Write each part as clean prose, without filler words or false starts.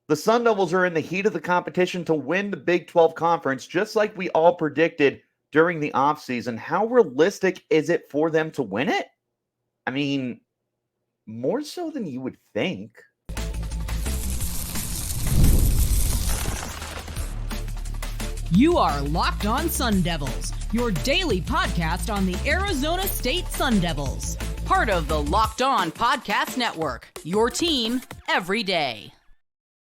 The Sun Devils are in the heat of the competition to win the Big 12 conference, just like we all predicted during the offseason. How realistic is it for them to win it? I mean, more so than you would think. You are Locked On Sun Devils, your daily podcast on the Arizona State Sun Devils. Part of the Locked On Podcast Network, your team every day.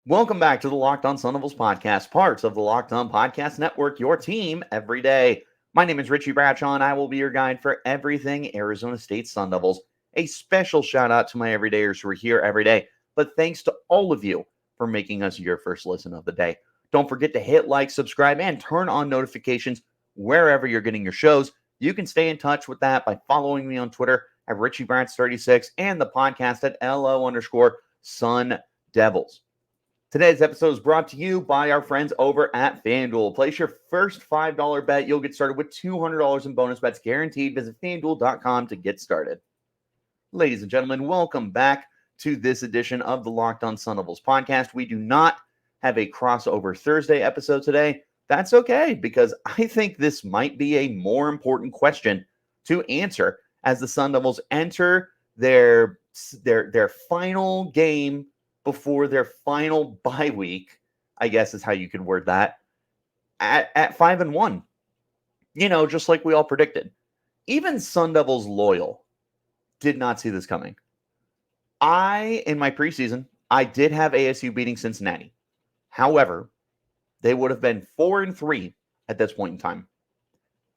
Welcome back to the Locked On Sun Devils podcast, parts of the Locked On Podcast Network, your team every day. My name is Richie Bradshaw, and I will be your guide for everything Arizona State Sun Devils. A special shout out to my everydayers who are here every day, but thanks to all of you for making us your first listen of the day. Don't forget to hit like, subscribe, and turn on notifications wherever you're getting your shows. You can stay in touch with that by following me on Twitter at RichieBrats36 and the podcast at LO_Sun Devils. Today's episode is brought to you by our friends over at FanDuel. Place your first $5 bet. You'll get started with $200 in bonus bets guaranteed. Visit FanDuel.com to get started. Ladies and gentlemen, welcome back to this edition of the Locked On Sun Devils podcast. We do not have a crossover Thursday episode today. That's okay, because I think this might be a more important question to answer as the Sun Devils enter their final game before their final bye week, I guess is how you could word that, at 5-1. You know, just like we all predicted. Even Sun Devils loyal did not see this coming. In my preseason, I did have ASU beating Cincinnati. However, they would have been 4-3 at this point in time.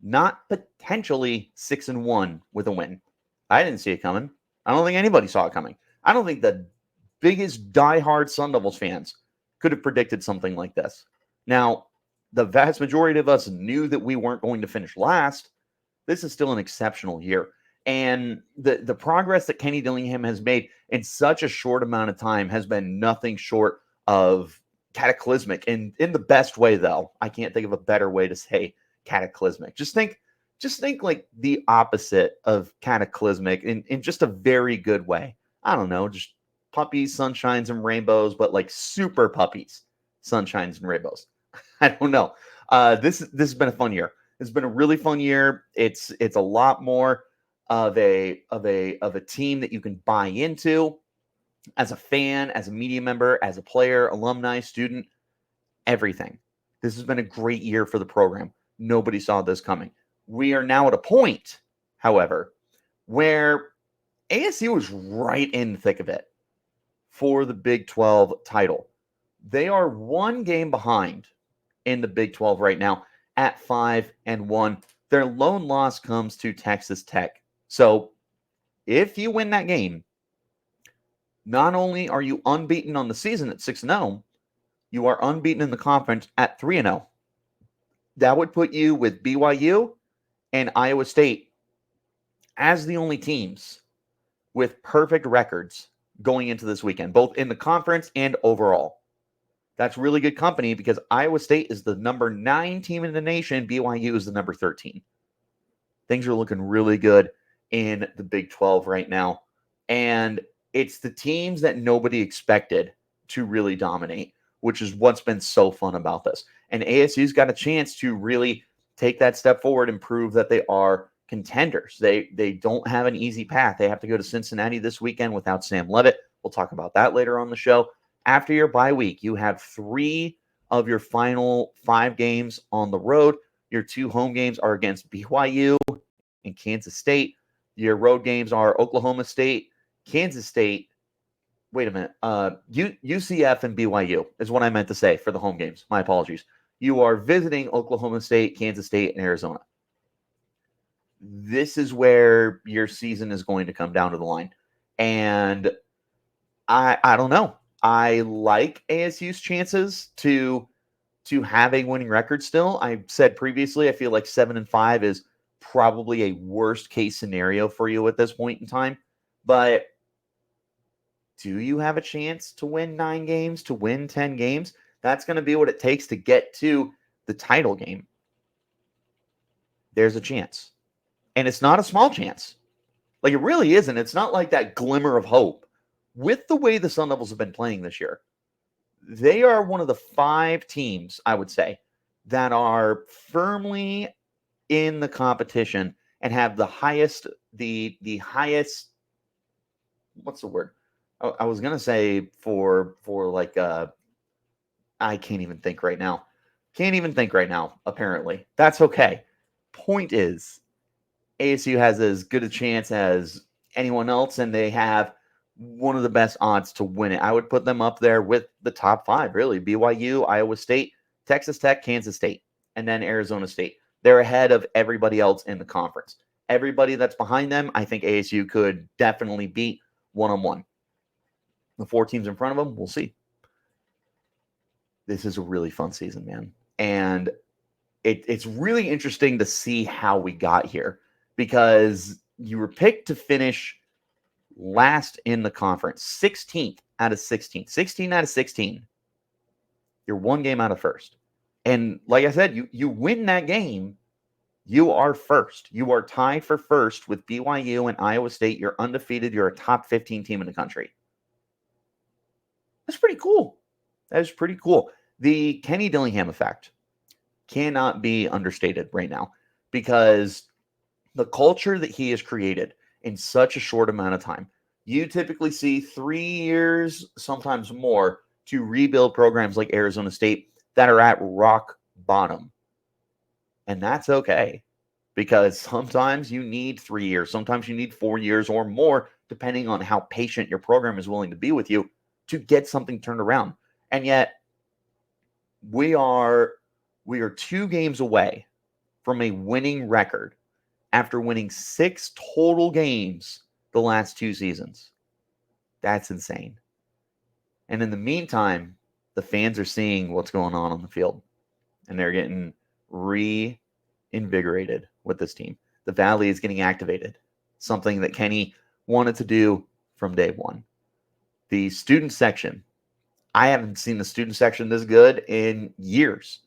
Not potentially 6-1 with a win. I didn't see it coming. I don't think anybody saw it coming. I don't think the biggest diehard Sun Devils fans could have predicted something like this. Now, the vast majority of us knew that we weren't going to finish last. This is still an exceptional year. And the progress that Kenny Dillingham has made in such a short amount of time has been nothing short of cataclysmic. And in the best way, though. I can't think of a better way to say cataclysmic. Just think like the opposite of cataclysmic in just a very good way. I don't know, just puppies, sunshines, and rainbows, but like super puppies, sunshines, and rainbows. I don't know. This has been a fun year. It's been a really fun year. It's a lot more of a team that you can buy into as a fan, as a media member, as a player, alumni, student, everything. This has been a great year for the program. Nobody saw this coming. We are now at a point, however, where ASU is right in the thick of it for the Big 12 title. They are one game behind in the Big 12 right now at 5-1. Their lone loss comes to Texas Tech. So if you win that game, not only are you unbeaten on the season at 6-0, you are unbeaten in the conference at 3-0. That would put you with BYU and Iowa State as the only teams with perfect records going into this weekend, both in the conference and overall. That's really good company because Iowa State is the number 9 team in the nation. BYU is the number 13. Things are looking really good in the Big 12 right now. And it's the teams that nobody expected to really dominate, which is what's been so fun about this. And ASU's got a chance to really take that step forward and prove that they are contenders. They don't have an easy path. They have to go to Cincinnati this weekend without Sam Leavitt. We'll talk about that later on the show. After your bye week, you have 3 of your final 5 games on the road. Your 2 home games are against BYU and Kansas State. Your road games are Oklahoma State, Kansas State. Wait a minute. UCF and BYU is what I meant to say for the home games. My apologies. You are visiting Oklahoma State, Kansas State, and Arizona. This is where your season is going to come down to the line. And I don't know. I like ASU's chances to have a winning record still. I said previously, I feel like 7-5 is probably a worst case scenario for you at this point in time. But do you have a chance to win 9 games, to win 10 games? That's going to be what it takes to get to the title game. There's a chance. And it's not a small chance. Like, it really isn't. It's not like that glimmer of hope. With the way the Sun Devils have been playing this year, they are one of the 5 teams, I would say, that are firmly in the competition and have the highest, the highest, what's the word? I was gonna say for like I can't even think right now. Can't even think right now, apparently. That's okay. Point is, ASU has as good a chance as anyone else, and they have one of the best odds to win it. I would put them up there with the top 5, really. BYU, Iowa State, Texas Tech, Kansas State, and then Arizona State. They're ahead of everybody else in the conference. Everybody that's behind them, I think ASU could definitely beat one-on-one. The 4 teams in front of them, we'll see. This is a really fun season, man. And it's really interesting to see how we got here, because you were picked to finish last in the conference, 16th out of 16. 16 out of 16. You're 1 game out of first. And like I said, you win that game, you are first. You are tied for first with BYU and Iowa State. You're undefeated. You're a top 15 team in the country. That's pretty cool. That is pretty cool. The Kenny Dillingham effect cannot be understated right now, because the culture that he has created in such a short amount of time. You typically see 3 years, sometimes more, to rebuild programs like Arizona State that are at rock bottom. And that's okay, because sometimes you need 3 years, sometimes you need 4 years or more, depending on how patient your program is willing to be with you to get something turned around. And yet, we are 2 games away from a winning record after winning 6 total games the last 2 seasons. That's insane. And in the meantime, the fans are seeing what's going on the field, and they're getting reinvigorated with this team. The Valley is getting activated, something that Kenny wanted to do from day one. The student section, I haven't seen the student section this good in years.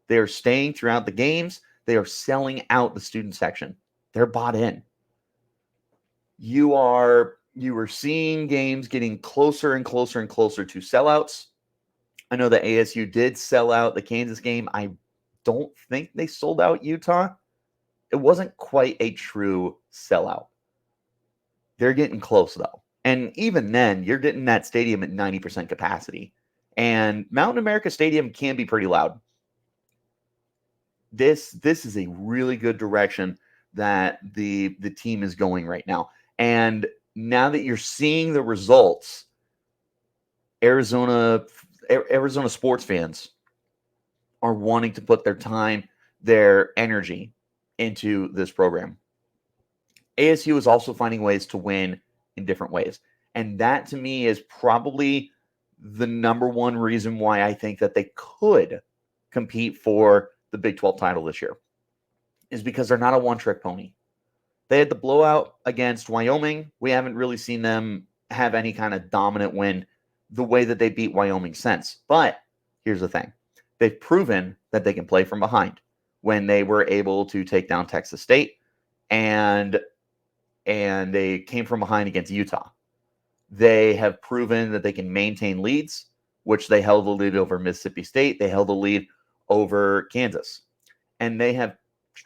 They are staying throughout the games. They are selling out the student section. They're bought in. You are seeing games getting closer and closer and closer to sellouts. I know that ASU did sell out the Kansas game. I don't think they sold out Utah. It wasn't quite a true sellout. They're getting close, though. And even then, you're getting that stadium at 90% capacity. And Mountain America Stadium can be pretty loud. This is a really good direction that the team is going right now. And now that you're seeing the results, Arizona sports fans are wanting to put their time, their energy into this program. ASU is also finding ways to win in different ways. And that, to me, is probably the number one reason why I think that they could compete for the Big 12 title this year, is because they're not a one-trick pony. They had the blowout against Wyoming. We haven't really seen them have any kind of dominant win the way that they beat Wyoming since. But here's the thing. They've proven that they can play from behind when they were able to take down Texas State, and they came from behind against Utah. They have proven that they can maintain leads, which they held the lead over Mississippi State. They held the lead over Kansas. And they have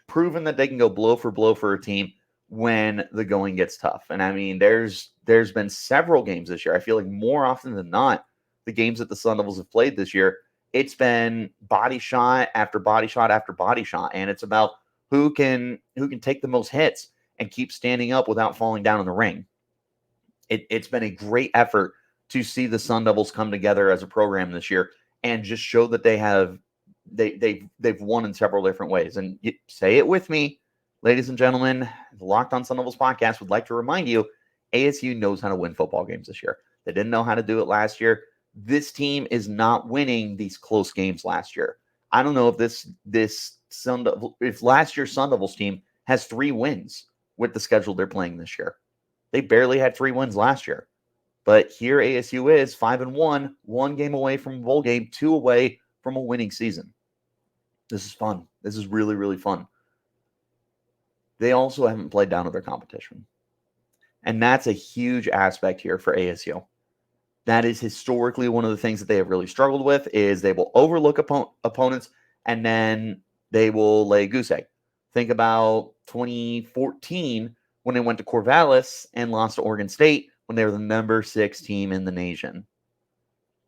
proven that they can go blow for a team when the going gets tough. And I mean, there's been several games this year. I feel like more often than not, the games that the Sun Devils have played this year, it's been body shot after body shot after body shot. And it's about who can take the most hits and keep standing up without falling down in the ring. It's been a great effort to see the Sun Devils come together as a program this year and just show that they've won in several different ways. And say it with me, ladies and gentlemen, the Locked On Sun Devils podcast would like to remind you, ASU knows how to win football games this year. They didn't know how to do it last year. This team is not winning these close games last year. I don't know if if last year's Sun Devils team has 3 wins with the schedule they're playing this year. They barely had 3 wins last year. But here ASU is 5-1, 1 game away from a bowl game, 2 away from a winning season. This is fun. This is really, really fun. They also haven't played down to their competition. And that's a huge aspect here for ASU. That is historically one of the things that they have really struggled with is they will overlook opponents and then they will lay a goose egg. Think about 2014 when they went to Corvallis and lost to Oregon State when they were the number 6 team in the nation.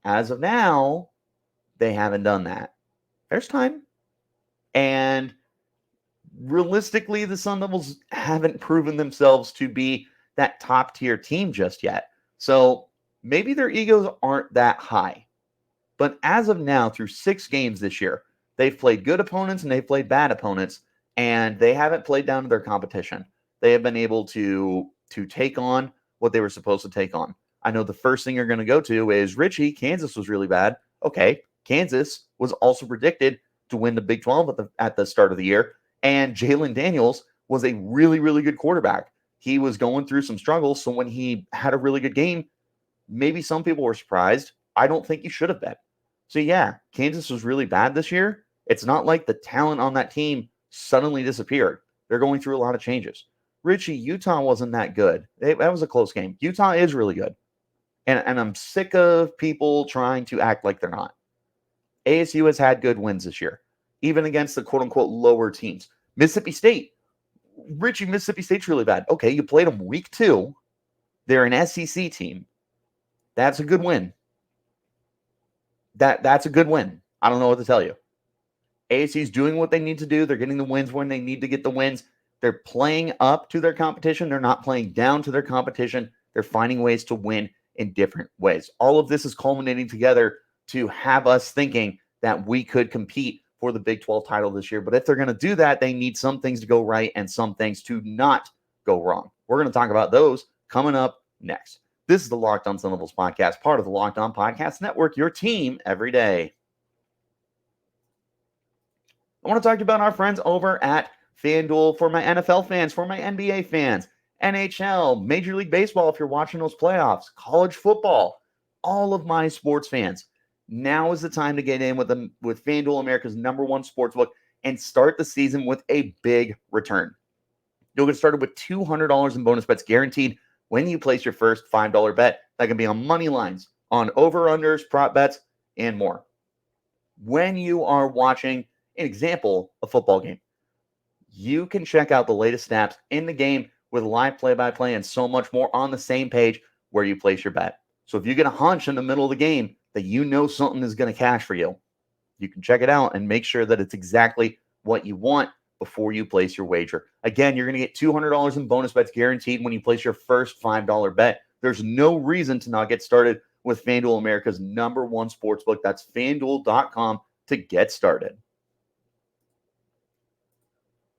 As of now, they haven't done that. There's time. And realistically, the Sun Devils haven't proven themselves to be that top tier team just yet. So maybe their egos aren't that high. But as of now, through 6 games this year, they've played good opponents and they've played bad opponents, and they haven't played down to their competition. They have been able to take on what they were supposed to take on. I know the first thing you're going to go to is, Richie, Kansas was really bad. Okay, Kansas was also predicted to win the Big 12 at the start of the year, and Jalen Daniels was a really, really good quarterback. He was going through some struggles, so when he had a really good game, maybe some people were surprised. I don't think he should have been. So yeah, Kansas was really bad this year. It's not like the talent on that team suddenly disappeared. They're going through a lot of changes. Richie, Utah wasn't that good. That was a close game. Utah is really good. And I'm sick of people trying to act like they're not. ASU has had good wins this year, even against the quote-unquote lower teams. Mississippi State. Richie, Mississippi State's really bad. Okay, you played them week 2. They're an SEC team. That's a good win. That's a good win. I don't know what to tell you. ASU's doing what they need to do. They're getting the wins when they need to get the wins. They're playing up to their competition. They're not playing down to their competition. They're finding ways to win in different ways. All of this is culminating together to have us thinking that we could compete for the Big 12 title this year. But if they're going to do that, they need some things to go right and some things to not go wrong. We're going to talk about those coming up next. This is the Locked On Sun Devils podcast, part of the Locked On Podcast Network, your team every day. I want to talk to you about our friends over at FanDuel. For my NFL fans, for my NBA fans, NHL, Major League Baseball, if you're watching those playoffs, college football, all of my sports fans. Now is the time to get in with FanDuel, America's #1 sportsbook, and start the season with a big return. You'll get started with $200 in bonus bets guaranteed when you place your first $5 bet. That can be on money lines, on over-unders, prop bets, and more. When you are watching an example, a football game, you can check out the latest snaps in the game with live play-by-play and so much more on the same page where you place your bet. So if you get a hunch in the middle of the game that you know something is going to cash for you, you can check it out and make sure that it's exactly what you want before you place your wager. Again, you're going to get $200 in bonus bets guaranteed when you place your first $5 bet. There's no reason to not get started with FanDuel, America's #1 sportsbook. That's FanDuel.com to get started.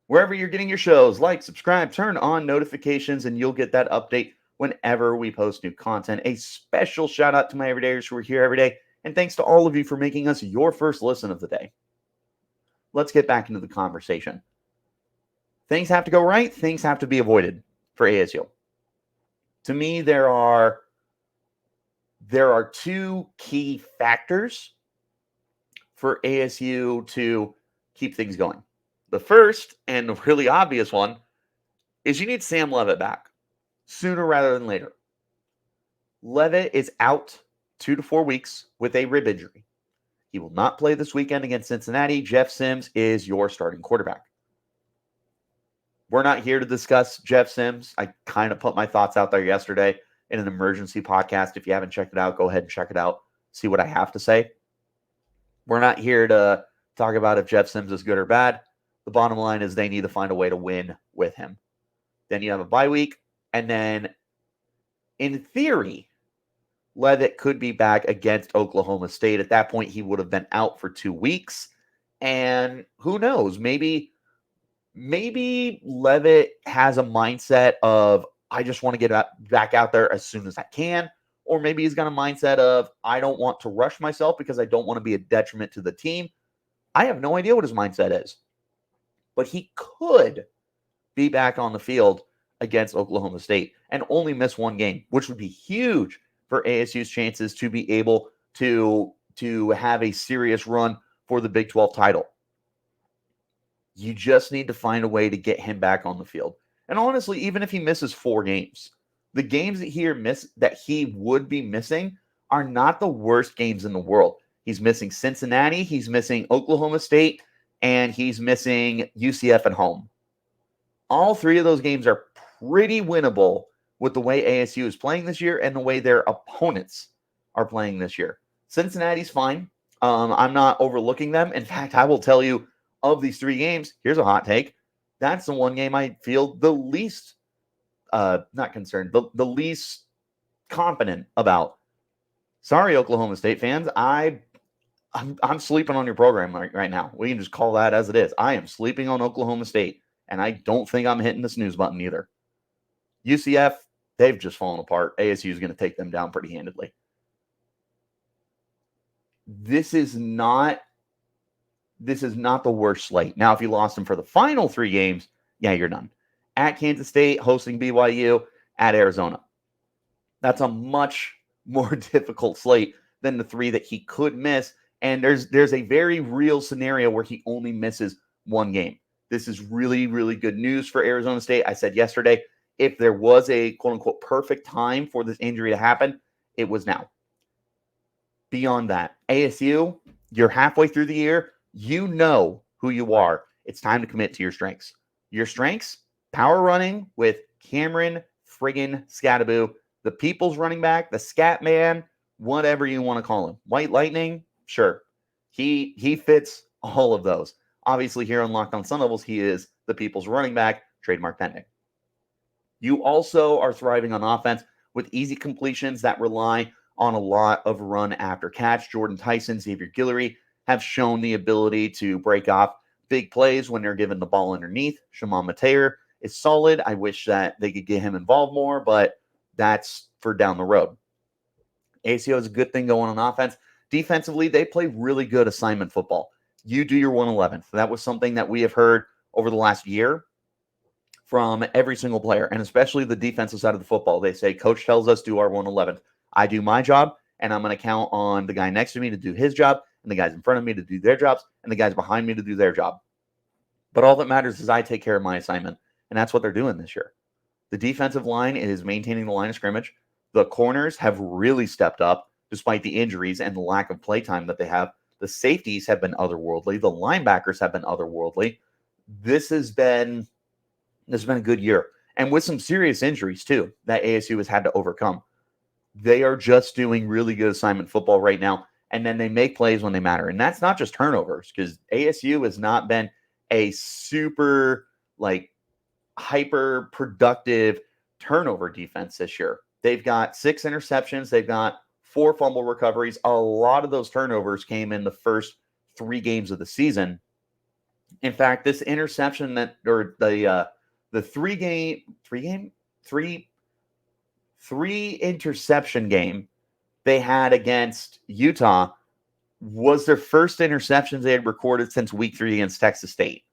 Wherever you're getting your shows, like, subscribe, turn on notifications, and you'll get that update whenever we post new content. A special shout out to my everydayers who are here every day, and thanks to all of you for making us your first listen of the day. Let's get back into the conversation. Things have to go right. Things have to be avoided for ASU. To me, there are 2 key factors for ASU to keep things going. The first, and the really obvious one, is you need Sam Leavitt back sooner rather than later. Leavitt is out 2 to 4 weeks with a rib injury. He will not play this weekend against Cincinnati. Jeff Sims is your starting quarterback. We're not here to discuss Jeff Sims. I kind of put my thoughts out there yesterday in an emergency podcast. If you haven't checked it out, go ahead and check it out. See what I have to say. We're not here to talk about if Jeff Sims is good or bad. The bottom line is they need to find a way to win with him. Then you have a bye week, and then in theory, Leavitt could be back against Oklahoma State. At that point, he would have been out for 2 weeks. And who knows? Maybe Leavitt has a mindset of, I just want to get back out there as soon as I can. Or maybe he's got a mindset of, I don't want to rush myself because I don't want to be a detriment to the team. I have no idea what his mindset is. But he could be back on the field against Oklahoma State and only miss 1 game, which would be huge for ASU's chances to be able to have a serious run for the Big 12 title. You just need to find a way to get him back on the field. And honestly, even if he misses 4 games, the games that he would be missing are not the worst games in the world. He's missing Cincinnati, he's missing Oklahoma State, and he's missing UCF at home. All three of those games are pretty winnable with the way ASU is playing this year and the way their opponents are playing this year. Cincinnati's fine. I'm not overlooking them. In fact, I will tell you, of these three games, here's a hot take. That's the one game I feel the least, not concerned, the least confident about. Sorry, Oklahoma State fans. I'm sleeping on your program right now. We can just call that as it is. I am sleeping on Oklahoma State, and I don't think I'm hitting the snooze button either. UCF, they've just fallen apart. ASU is going to take them down pretty handedly. This is not the worst slate. Now, if you lost them for the final three games, yeah, you're done. At Kansas State, hosting BYU, at Arizona. That's a much more difficult slate than the three that he could miss. And there's a very real scenario where he only misses one game. This is really, really good news for Arizona State. I said yesterday, if there was a quote-unquote perfect time for this injury to happen, it was now. Beyond that, ASU, you're halfway through the year. You know who you are. It's time to commit to your strengths. Your strengths, power running with Cameron friggin' Scattaboo, the people's running back, the scat man, whatever you want to call him. White Lightning, sure. He fits all of those. Obviously, here on Locked On Sun Devils, he is the people's running back, trademark pending. You also are thriving on offense with easy completions that rely on a lot of run after catch. Jordan Tyson, Xavier Guillory have shown the ability to break off big plays when they're given the ball underneath. Shimon Mateer is solid. I wish that they could get him involved more, but that's for down the road. ASU has a good thing going on offense. Defensively, they play really good assignment football. You do your 111th. That was something that we have heard over the last year from every single player, and especially the defensive side of the football. They say, Coach tells us do our 111th. I do my job, and I'm going to count on the guy next to me to do his job, and the guys in front of me to do their jobs, and the guys behind me to do their job. But all that matters is I take care of my assignment, and that's what they're doing this year. The defensive line is maintaining the line of scrimmage. The corners have really stepped up despite the injuries and the lack of play time that they have. The safeties have been otherworldly. The linebackers have been otherworldly. This has been a good year. And with some serious injuries, too, that ASU has had to overcome. They are just doing really good assignment football right now, and then they make plays when they matter. And that's not just turnovers, because ASU has not been a super, hyper-productive turnover defense this year. They've got 6 interceptions. They've got 4 fumble recoveries. A lot of those turnovers came in the first 3 games of the season. In fact, this interception the 3 interception game they had against Utah was their first interceptions they had recorded since week 3 against Texas State.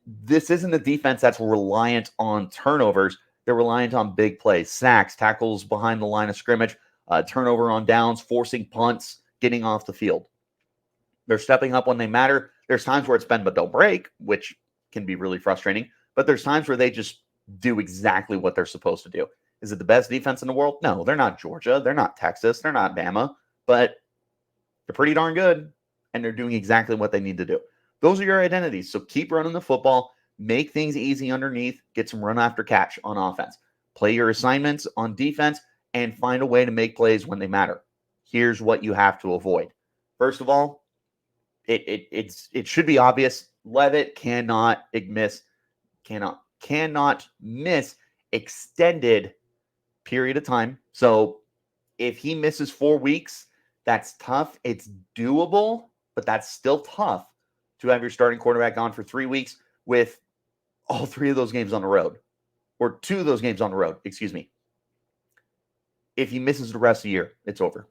This isn't a defense that's reliant on turnovers. They're reliant on big plays, sacks, tackles behind the line of scrimmage, turnover on downs, forcing punts, getting off the field. They're stepping up when they matter. There's times where it's bend but don't break, which can be really frustrating. But there's times where they just do exactly what they're supposed to do. Is it the best defense in the world? No, they're not Georgia. They're not Texas. They're not Bama. But they're pretty darn good, and they're doing exactly what they need to do. Those are your identities. So keep running the football. Make things easy underneath. Get some run after catch on offense. Play your assignments on defense, and find a way to make plays when they matter. Here's what you have to avoid. First of all, it should be obvious. Leavitt cannot miss extended period of time. So if he misses 4 weeks, that's tough. It's doable, but that's still tough to have your starting quarterback gone for 3 weeks with all 3 of those games on the road, or 2 of those games on the road, excuse me. If he misses the rest of the year, it's over.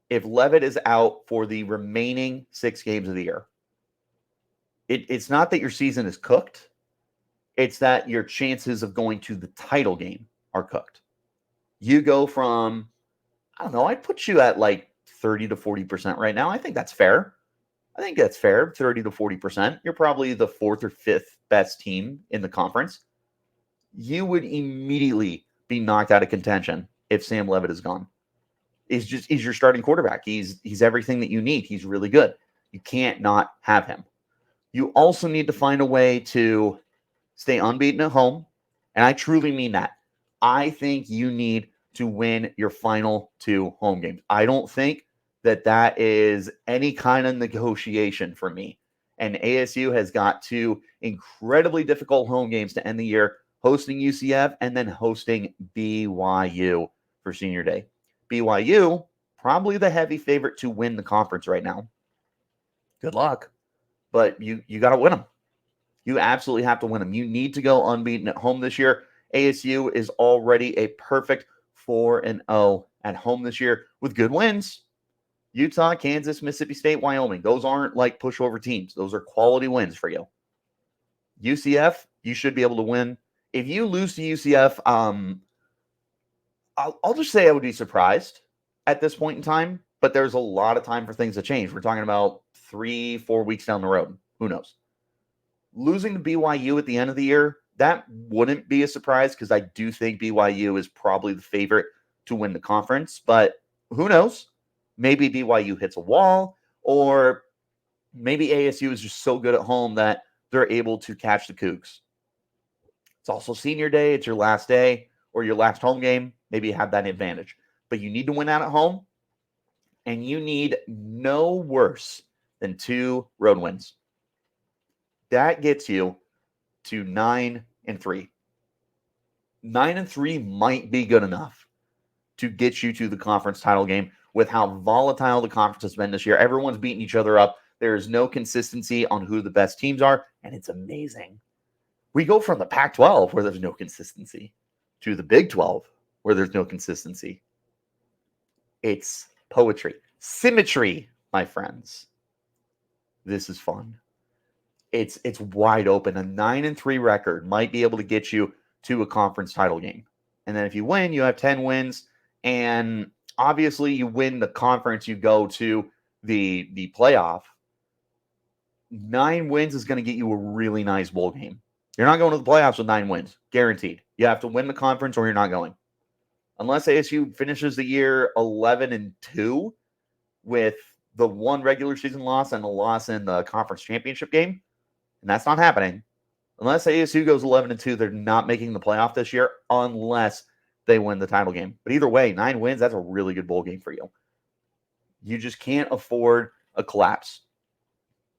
If Leavitt is out for the remaining 6 games of the year, it's not that your season is cooked. It's that your chances of going to the title game are cooked. You go from, I'd put you at 30 to 40% right now. I think that's fair. 30 to 40%. You're probably the 4th or 5th best team in the conference. You would immediately be knocked out of contention if Sam Leavitt is gone. He's your starting quarterback. He's everything that you need. He's really good. You can't not have him. You also need to find a way to stay unbeaten at home. And I truly mean that. I think you need to win your final 2 home games. I don't think that is any kind of negotiation for me. And ASU has got 2 incredibly difficult home games to end the year, hosting UCF and then hosting BYU for senior day. BYU, probably the heavy favorite to win the conference right now. Good luck. But you got to win them. You absolutely have to win them. You need to go unbeaten at home this year. ASU is already a perfect 4-0 at home this year with good wins. Utah, Kansas, Mississippi State, Wyoming. Those aren't like pushover teams. Those are quality wins for you. UCF, you should be able to win. If you lose to UCF, I'll just say I would be surprised at this point in time, but there's a lot of time for things to change. We're talking about 3-4 weeks down the road. Who knows? Losing to BYU at the end of the year, that wouldn't be a surprise because I do think BYU is probably the favorite to win the conference, but who knows? Maybe BYU hits a wall, or maybe ASU is just so good at home that they're able to catch the Cougs. It's also senior day. It's your last day or your last home game. Maybe you have that advantage. But you need to win out at home, and you need no worse than 2 road wins. That gets you to 9-3. 9-3 might be good enough to get you to the conference title game with how volatile the conference has been this year. Everyone's beating each other up. There is no consistency on who the best teams are, and it's amazing. We go from the Pac-12, where there's no consistency, to the Big 12, where there's no consistency. It's poetry. Symmetry, my friends. This is fun. It's wide open. A 9-3 record might be able to get you to a conference title game. And then if you win, you have 10 wins. And obviously you win the conference, you go to the playoff. 9 wins is going to get you a really nice bowl game. You're not going to the playoffs with 9 wins. Guaranteed. You have to win the conference or you're not going. Unless ASU finishes the year 11-2 with the 1 regular season loss and a loss in the conference championship game. And that's not happening. Unless ASU goes 11-2, they're not making the playoff this year unless they win the title game. But either way, 9 wins, that's a really good bowl game for you. You just can't afford a collapse.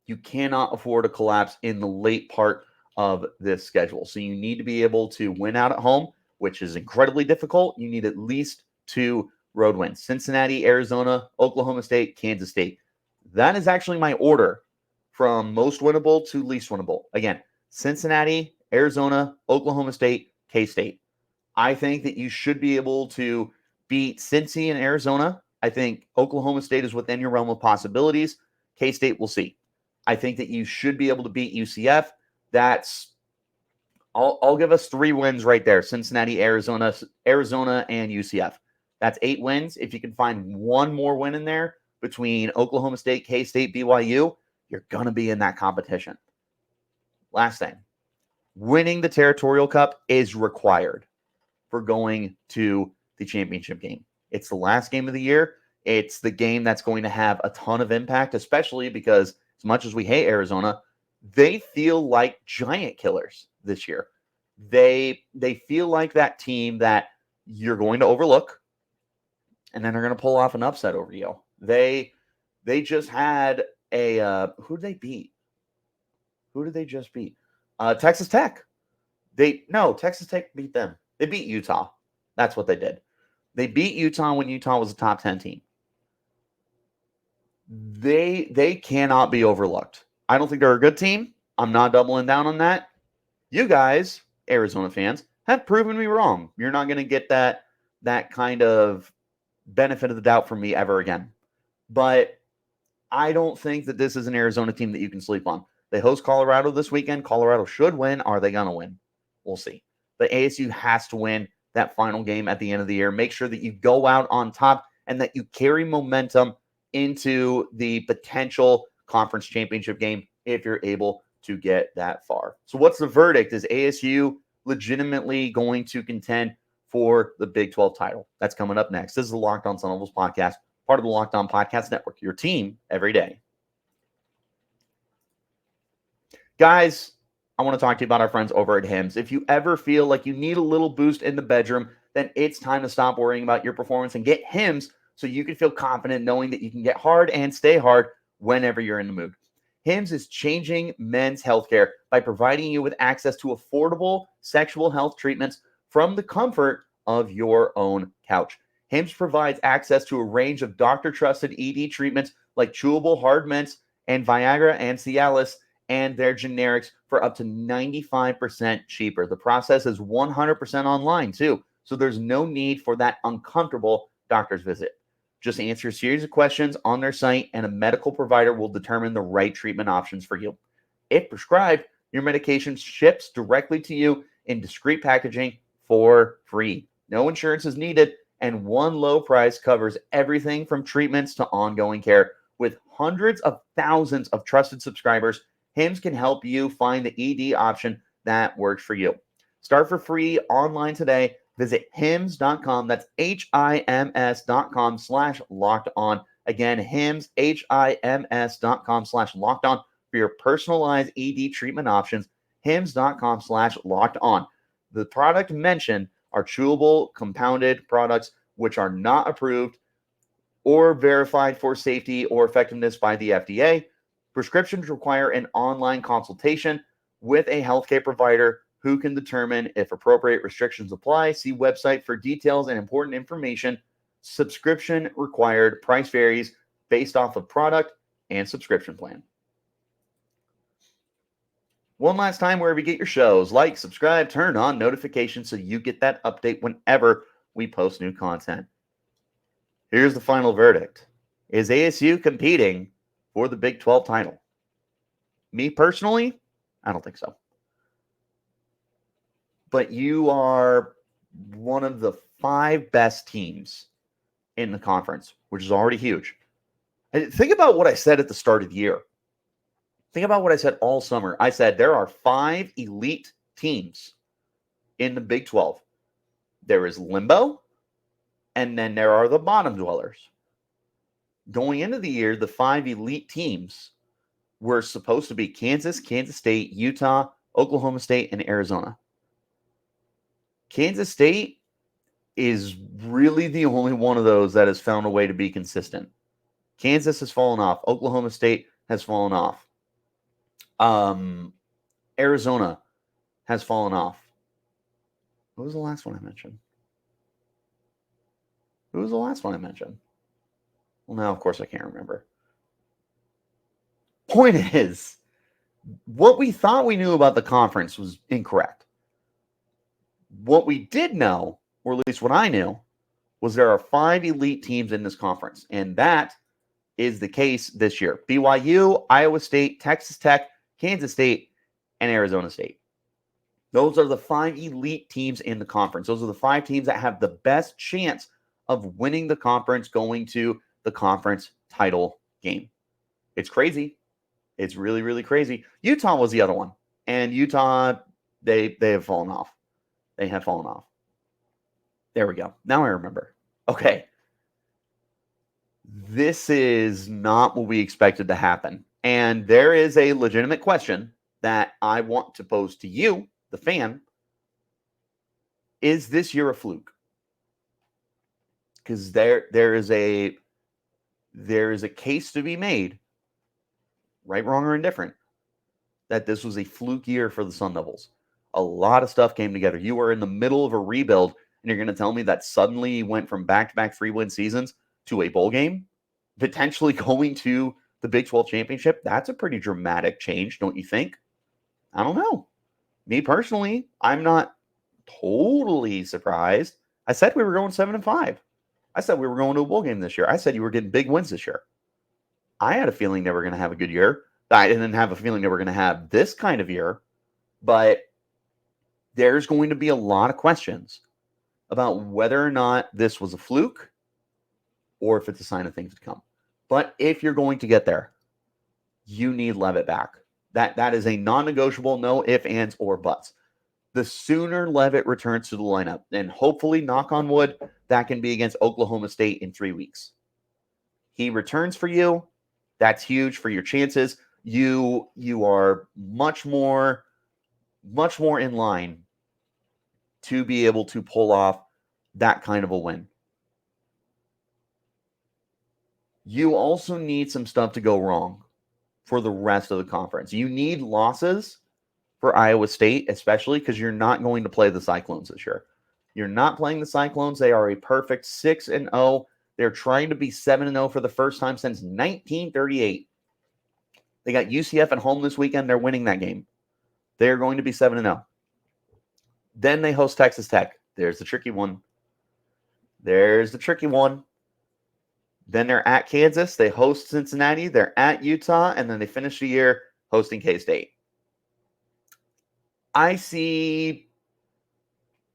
You cannot afford a collapse in the late part of this schedule. So you need to be able to win out at home, which is incredibly difficult. You need at least 2 road wins. Cincinnati, Arizona, Oklahoma State, Kansas State. That is actually my order from most winnable to least winnable. Again, Cincinnati, Arizona, Oklahoma State, K-State. I think that you should be able to beat Cincy and Arizona. I think Oklahoma State is within your realm of possibilities. K-State, we'll see. I think that you should be able to beat UCF. I'll give us 3 wins right there. Cincinnati, Arizona, and UCF. That's 8 wins. If you can find 1 more win in there between Oklahoma State, K-State, BYU, you're going to be in that competition. Last thing, winning the Territorial Cup is required for going to the championship game. It's the last game of the year. It's the game that's going to have a ton of impact, especially because as much as we hate Arizona, they feel like giant killers this year. They feel like that team that you're going to overlook, and then they're going to pull off an upset over you. They just had a who did they beat? Who did they just beat? Texas Tech. Texas Tech beat them. They beat Utah. That's what they did. They beat Utah when Utah was a top 10 team. They cannot be overlooked. I don't think they're a good team. I'm not doubling down on that. You guys, Arizona fans, have proven me wrong. You're not going to get that kind of benefit of the doubt from me ever again. But I don't think that this is an Arizona team that you can sleep on. They host Colorado this weekend. Colorado should win. Are they going to win? We'll see. But ASU has to win that final game at the end of the year. Make sure that you go out on top and that you carry momentum into the potential conference championship game if you're able to get that far. So what's the verdict? Is ASU legitimately going to contend for the Big 12 title. That's coming up next. This is the Locked On Sun Devils podcast, part of the Locked On Podcast Network, your team every day. Guys, I want to talk to you about our friends over at Hims. If you ever feel like you need a little boost in the bedroom, then it's time to stop worrying about your performance and get Hims so you can feel confident knowing that you can get hard and stay hard whenever you're in the mood. Hims is changing men's healthcare by providing you with access to affordable sexual health treatments from the comfort of your own couch. Hims provides access to a range of doctor-trusted ED treatments like chewable hard mints and Viagra and Cialis and their generics for up to 95% cheaper. The process is 100% online too, so there's no need for that uncomfortable doctor's visit. Just answer a series of questions on their site, and a medical provider will determine the right treatment options for you. If prescribed, your medication ships directly to you in discreet packaging for free. No insurance is needed, and one low price covers everything from treatments to ongoing care. With hundreds of thousands of trusted subscribers, Hims can help you find the ED option that works for you. Start for free online today. Visit hims.com. That's HIMS.com/locked on. Again, Hims, HIMS.com/locked on for your personalized ED treatment options. Hims.com/locked on. The product mentioned are chewable compounded products which are not approved or verified for safety or effectiveness by the FDA. Prescriptions require an online consultation with a healthcare provider who can determine if appropriate restrictions apply. See website for details and important information. Subscription required. Price varies based off of product and subscription plan. One last time, wherever you get your shows, like, subscribe, turn on notifications so you get that update whenever we post new content. Here's the final verdict. Is ASU competing for the Big 12 title? Me personally, I don't think so. But you are one of the 5 best teams in the conference, which is already huge. And think about what I said at the start of the year. Think about what I said all summer. I said there are 5 elite teams in the Big 12. There is limbo, and then there are the bottom dwellers. Going into the year, the 5 elite teams were supposed to be Kansas, Kansas State, Utah, Oklahoma State, and Arizona. Kansas State is really the only one of those that has found a way to be consistent. Kansas has fallen off. Oklahoma State has fallen off. Arizona has fallen off. What was the last one I mentioned? Well, now, of course, I can't remember. Point is, what we thought we knew about the conference was incorrect. What we did know, or at least what I knew, was there are 5 elite teams in this conference, and that is the case this year. BYU, Iowa State, Texas Tech, Kansas State, and Arizona State. Those are the 5 elite teams in the conference. Those are the 5 teams that have the best chance of winning the conference, going to the conference title game. It's crazy. It's really, really crazy. Utah was the other one, and Utah, they have fallen off. They have fallen off. There we go. Now I remember. Okay. This is not what we expected to happen. And there is a legitimate question that I want to pose to you, the fan. Is this year a fluke? Because there is a case to be made, right, wrong, or indifferent, that this was a fluke year for the Sun Devils. A lot of stuff came together. You were in the middle of a rebuild, and you're going to tell me that suddenly you went from back-to-back 3-win seasons to a bowl game, potentially going to the Big 12 championship? That's a pretty dramatic change, don't you think? I don't know. Me personally, I'm not totally surprised. I said we were going 7-5. I said we were going to a bowl game this year. I said you were getting big wins this year. I had a feeling they were going to have a good year. I didn't have a feeling they were going to have this kind of year, but there's going to be a lot of questions about whether or not this was a fluke or if it's a sign of things to come. But if you're going to get there, you need Leavitt back. That is a non-negotiable, no ifs, ands, or buts. the sooner Leavitt returns to the lineup, and hopefully, knock on wood, that can be against Oklahoma State in 3 weeks. He returns for you. That's huge for your chances. You are much more in line to be able to pull off that kind of a win. You also need some stuff to go wrong for the rest of the conference. You need losses for Iowa State, especially because you're not going to play the Cyclones this year. You're not playing the Cyclones. They are a perfect 6-0. They're trying to be 7-0 for the first time since 1938. They got UCF at home this weekend. They're winning that game. They're going to be 7-0. Then they host Texas Tech. There's the tricky one. Then they're at Kansas. They host Cincinnati. They're at Utah. And then they finish the year hosting K-State. I see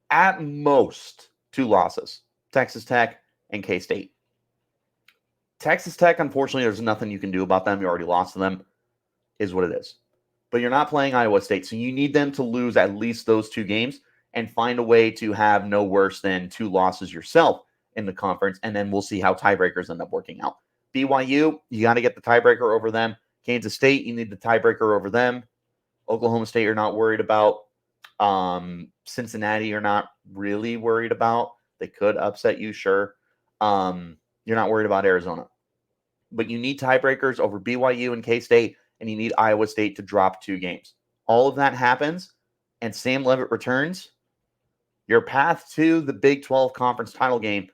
at most 2 losses. Texas Tech and K-State. Texas Tech, unfortunately, there's nothing you can do about them. You already lost to them. Is what it is. But you're not playing Iowa State, so you need them to lose at least those 2 games and find a way to have no worse than 2 losses yourself in the conference, and then we'll see how tiebreakers end up working out. BYU, you got to get the tiebreaker over them. Kansas State, you need the tiebreaker over them. Oklahoma State, you're not worried about. Cincinnati, you're not really worried about. They could upset you, sure. You're not worried about Arizona. But you need tiebreakers over BYU and K-State, and you need Iowa State to drop 2 games. All of that happens, and Sam Leavitt returns. Your path to the Big 12 conference title game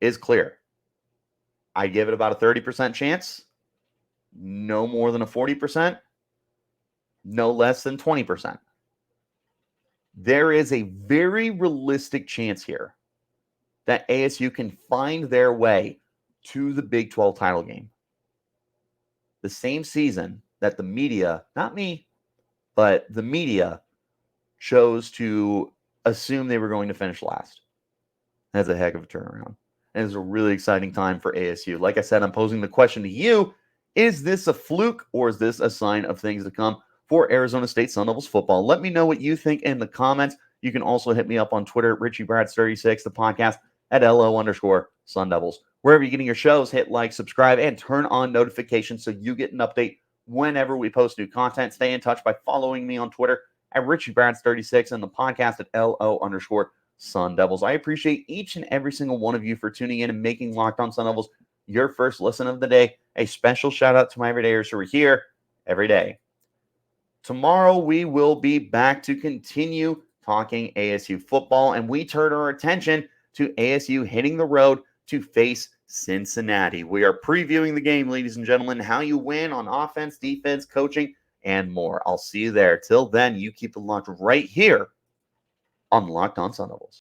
is clear. I give it about a 30% chance. No more than a 40%. No less than 20%. There is a very realistic chance here that ASU can find their way to the Big 12 title game. The same season that the media, not me, but the media chose to assume they were going to finish last. That's a heck of a turnaround. And it's a really exciting time for ASU. Like I said, I'm posing the question to you. Is this a fluke or is this a sign of things to come for Arizona State Sun Devils football? Let me know what you think in the comments. You can also hit me up on Twitter at RichieBrads36, the podcast at LO_Sun Devils. Wherever you're getting your shows, hit like, subscribe, and turn on notifications so you get an update whenever we post new content. Stay in touch by following me on Twitter at RichieBrads36 and the podcast at LO_Sun Devils. I appreciate each and every single one of you for tuning in and making Locked On Sun Devils your first listen of the day. A special shout out to my everydayers who are here every day. Tomorrow we will be back to continue talking ASU football, and we turn our attention to ASU hitting the road to face Cincinnati. We are previewing the game, ladies and gentlemen, how you win on offense, defense, coaching, and more. I'll see you there. Till then, you keep it locked right here on Locked On Sun Devils.